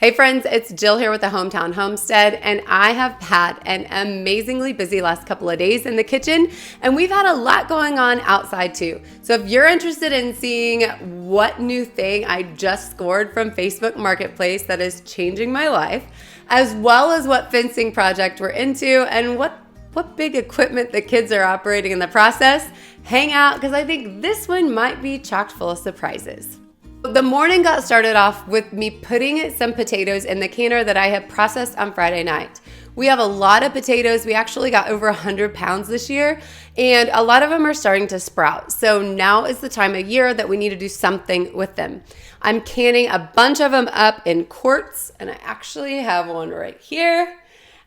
Hey friends, it's Jill here with the Hometown Homestead, and I have had an amazingly busy last couple of days in the kitchen, and we've had a lot going on outside too. So if you're interested in seeing what new thing I just scored from Facebook Marketplace that is changing my life, as well as what fencing project we're into and what big equipment the kids are operating in the process, hang out because I think this one might be chock full of surprises. The morning got started off with me putting some potatoes in the canner that I had processed on Friday night. We have a lot of potatoes. We actually got over 100 pounds this year, and a lot of them are starting to sprout. So now is the time of year that we need to do something with them. I'm canning a bunch of them up in quarts, and I actually have one right here.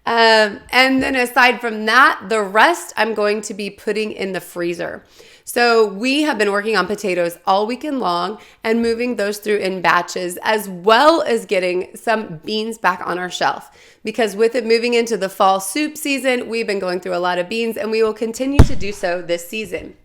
And then aside from that, the rest I'm going to be putting in the freezer. So we have been working on potatoes all weekend long and moving those through in batches, as well as getting some beans back on our shelf. Because with it moving into the fall soup season, we've been going through a lot of beans and we will continue to do so this season.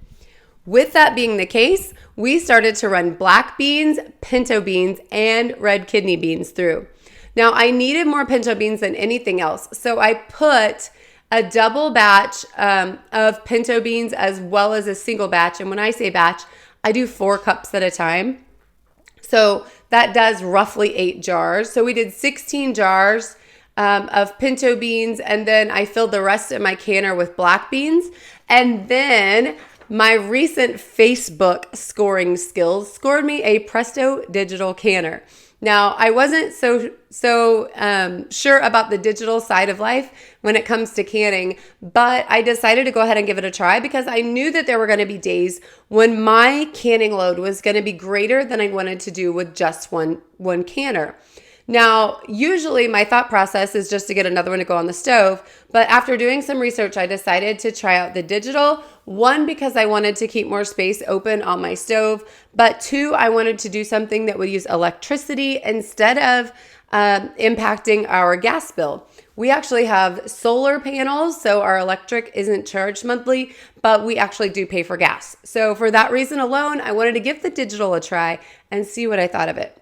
With that being the case, we started to run black beans, pinto beans, and red kidney beans through. Now, I needed more pinto beans than anything else, so I put a double batch of pinto beans as well as a single batch. And when I say batch, I do 4 cups at a time. So that does roughly 8 jars. So we did 16 jars of pinto beans, and then I filled the rest of my canner with black beans. And then my recent Facebook scoring skills scored me a Presto digital canner. Now, I wasn't so sure about the digital side of life when it comes to canning, but I decided to go ahead and give it a try because I knew that there were going to be days when my canning load was going to be greater than I wanted to do with just one canner. Now, usually my thought process is just to get another one to go on the stove, but after doing some research, I decided to try out the digital. 1, because I wanted to keep more space open on my stove, but 2, I wanted to do something that would use electricity instead of impacting our gas bill. We actually have solar panels, so our electric isn't charged monthly, but we actually do pay for gas. So for that reason alone, I wanted to give the digital a try and see what I thought of it.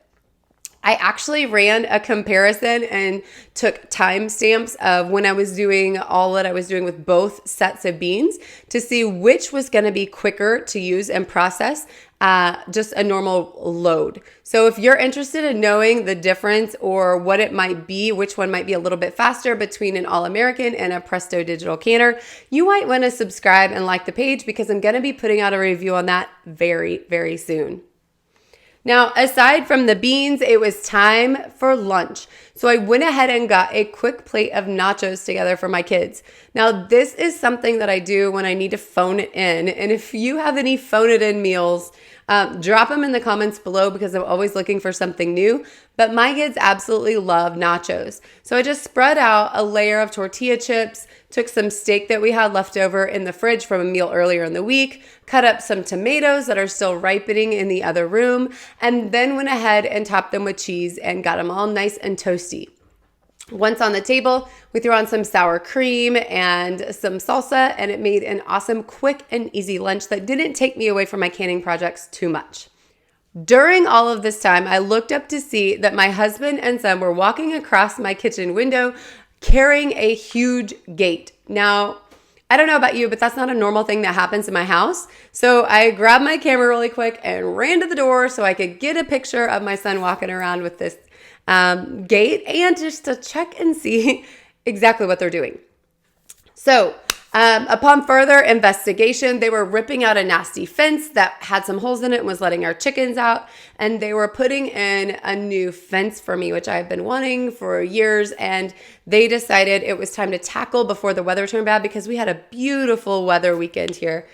I actually ran a comparison and took timestamps of when I was doing all that I was doing with both sets of beans to see which was going to be quicker to use and process just a normal load. So if you're interested in knowing the difference or what it might be, which one might be a little bit faster between an All-American and a Presto digital canner, you might want to subscribe and like the page because I'm going to be putting out a review on that very, very soon. Now, aside from the beans, it was time for lunch. So I went ahead and got a quick plate of nachos together for my kids. Now, this is something that I do when I need to phone it in. And if you have any phone it in meals, drop them in the comments below because I'm always looking for something new. But my kids absolutely love nachos. So I just spread out a layer of tortilla chips, took some steak that we had left over in the fridge from a meal earlier in the week, cut up some tomatoes that are still ripening in the other room, and then went ahead and topped them with cheese and got them all nice and toasty. Once on the table, we threw on some sour cream and some salsa, and it made an awesome, quick, and easy lunch that didn't take me away from my canning projects too much. During all of this time, I looked up to see that my husband and son were walking across my kitchen window carrying a huge gate. Now, I don't know about you, but that's not a normal thing that happens in my house. So I grabbed my camera really quick and ran to the door so I could get a picture of my son walking around with this gate and just to check and see exactly what they're doing. So upon further investigation, they were ripping out a nasty fence that had some holes in it and was letting our chickens out. And they were putting in a new fence for me, which I've been wanting for years. And they decided it was time to tackle before the weather turned bad because we had a beautiful weather weekend here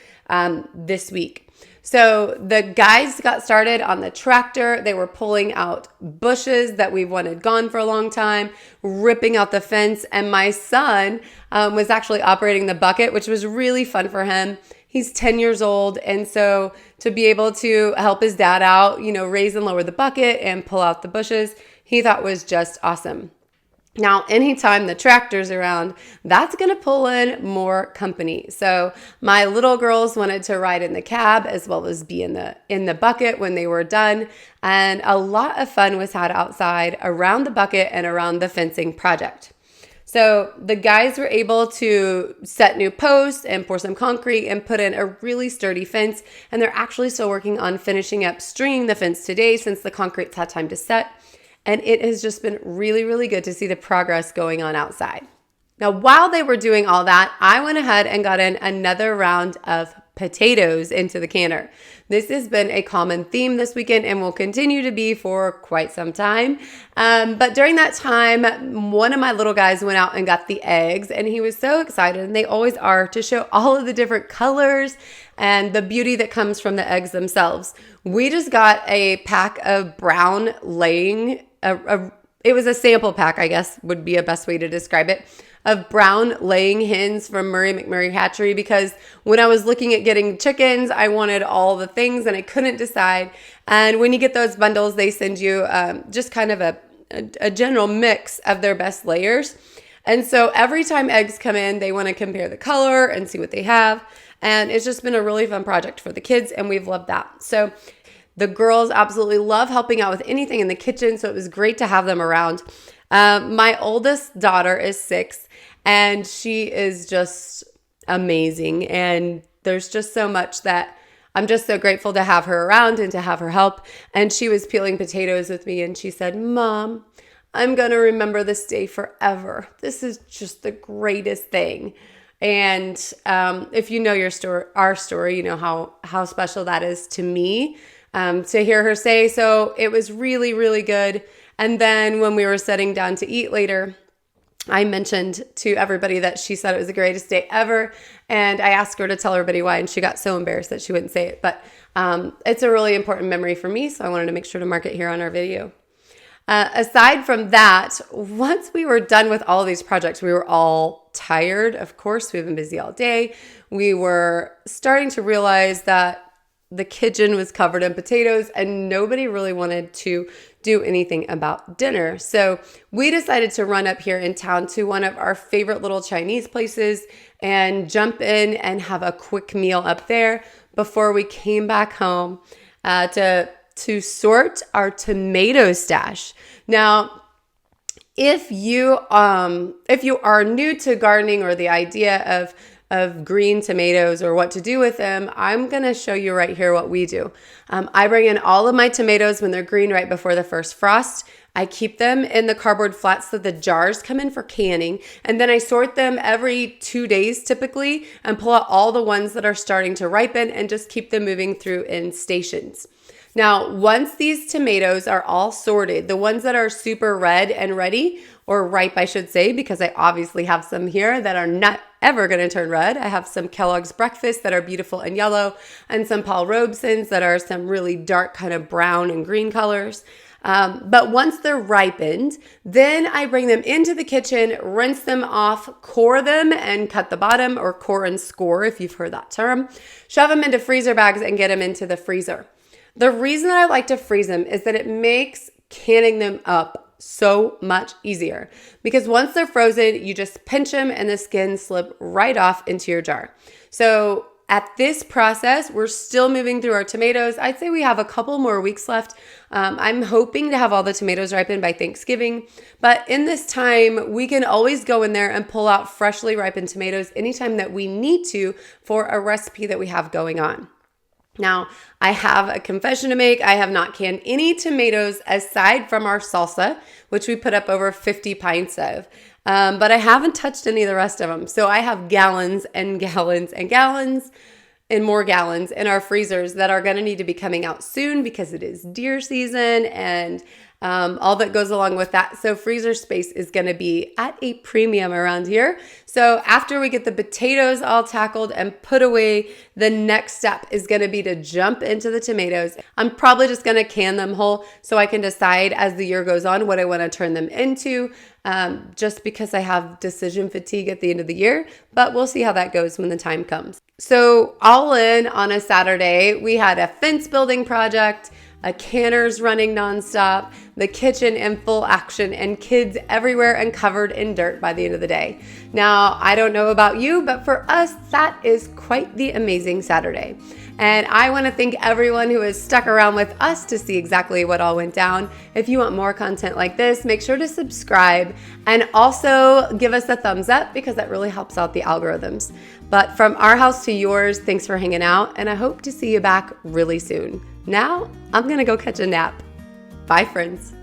this week. So the guys got started on the tractor. They were pulling out bushes that we wanted gone for a long time, ripping out the fence. And my son was actually operating the bucket, which was really fun for him. He's 10 years old. And so to be able to help his dad out, raise and lower the bucket and pull out the bushes, he thought was just awesome. Now, anytime the tractor's around, that's going to pull in more company. So my little girls wanted to ride in the cab as well as be in the bucket when they were done. And a lot of fun was had outside around the bucket and around the fencing project. So the guys were able to set new posts and pour some concrete and put in a really sturdy fence. And they're actually still working on finishing up stringing the fence today since the concrete's had time to set. And it has just been really, really good to see the progress going on outside. Now, while they were doing all that, I went ahead and got in another round of potatoes into the canner. This has been a common theme this weekend and will continue to be for quite some time. But during that time, one of my little guys went out and got the eggs, and he was so excited, and they always are, to show all of the different colors and the beauty that comes from the eggs themselves. We just got a pack of brown laying, it was a sample pack, I guess would be a best way to describe it, of brown laying hens from Murray McMurray Hatchery, because when I was looking at getting chickens, I wanted all the things and I couldn't decide. And when you get those bundles, they send you just kind of a general mix of their best layers. And so every time eggs come in, they want to compare the color and see what they have. And it's just been a really fun project for the kids, and we've loved that. So the girls absolutely love helping out with anything in the kitchen, so it was great to have them around. My oldest daughter is 6, and she is just amazing. And there's just so much that I'm just so grateful to have her around and to have her help. And she was peeling potatoes with me, and she said, "Mom, I'm going to remember this day forever. This is just the greatest thing." And if you know our story, you know how special that is to me, to hear her say. So it was really, really good. And then when we were sitting down to eat later, I mentioned to everybody that she said it was the greatest day ever. And I asked her to tell everybody why, and she got so embarrassed that she wouldn't say it. But it's a really important memory for me, so I wanted to make sure to mark it here on our video. Aside from that, once we were done with all of these projects, we were all tired. Of course, we've been busy all day. We were starting to realize that the kitchen was covered in potatoes and nobody really wanted to do anything about dinner. So we decided to run up here in town to one of our favorite little Chinese places and jump in and have a quick meal up there before we came back home to sort our tomato stash. Now, if you are new to gardening or the idea of green tomatoes or what to do with them, I'm going to show you right here what we do. I bring in all of my tomatoes when they're green right before the first frost. I keep them in the cardboard flats so the jars come in for canning, and then I sort them every 2 days typically and pull out all the ones that are starting to ripen and just keep them moving through in stations. Now, once these tomatoes are all sorted, the ones that are super red and ready, or ripe, I should say, because I obviously have some here that are not ever going to turn red. I have some Kellogg's Breakfast that are beautiful and yellow, and some Paul Robesons that are some really dark kind of brown and green colors. But once they're ripened, then I bring them into the kitchen, rinse them off, core them and cut the bottom, or core and score if you've heard that term, shove them into freezer bags and get them into the freezer. The reason that I like to freeze them is that it makes canning them up so much easier, because once they're frozen, you just pinch them and the skin slip right off into your jar. So at this process, we're still moving through our tomatoes. I'd say we have a couple more weeks left. I'm hoping to have all the tomatoes ripened by Thanksgiving, but in this time, we can always go in there and pull out freshly ripened tomatoes anytime that we need to for a recipe that we have going on. Now, I have a confession to make. I have not canned any tomatoes aside from our salsa, which we put up over 50 pints of. But I haven't touched any of the rest of them. So I have gallons and gallons and gallons and more gallons in our freezers that are going to need to be coming out soon because it is deer season and all that goes along with that. So freezer space is going to be at a premium around here. So after we get the potatoes all tackled and put away, the next step is going to be to jump into the tomatoes. I'm probably just going to can them whole so I can decide as the year goes on what I want to turn them into, just because I have decision fatigue at the end of the year, but we'll see how that goes when the time comes. So all in on a Saturday, we had a fence building project. a canner's running nonstop, the kitchen in full action, and kids everywhere and covered in dirt by the end of the day. Now, I don't know about you, but for us, that is quite the amazing Saturday. And I want to thank everyone who has stuck around with us to see exactly what all went down. If you want more content like this, make sure to subscribe and also give us a thumbs up because that really helps out the algorithms. But from our house to yours, thanks for hanging out, and I hope to see you back really soon. Now, I'm going to go catch a nap. Bye, friends.